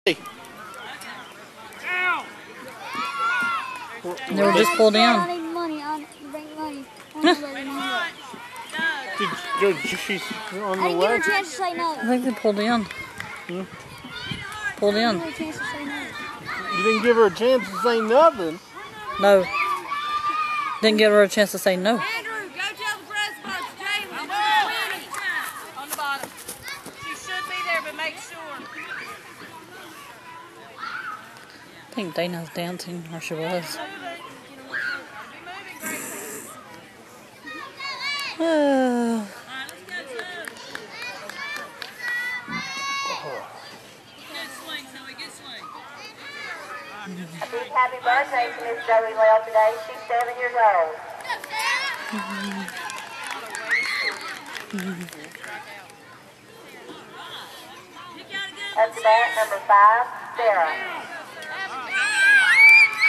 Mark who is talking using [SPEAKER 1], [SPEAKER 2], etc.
[SPEAKER 1] They
[SPEAKER 2] were just pulled in.
[SPEAKER 3] I need money. I bring money.
[SPEAKER 1] She's on
[SPEAKER 3] I
[SPEAKER 1] the
[SPEAKER 3] didn't
[SPEAKER 1] way.
[SPEAKER 3] give her a chance to say no.
[SPEAKER 2] I think they pulled in. Pulled in.
[SPEAKER 3] I didn't give her a chance to say no.
[SPEAKER 1] You didn't give her a chance to say nothing.
[SPEAKER 2] No. Didn't give her a chance to say no.
[SPEAKER 4] Andrew, go tell the principal it's Jalen. On the bottom. She should be there, but make sure.
[SPEAKER 2] I think Dana's dancing, or she was.
[SPEAKER 5] A big happy birthday to Miss Zoe Lyle today. She's 7 years old. Up to bat, number 5, Sarah.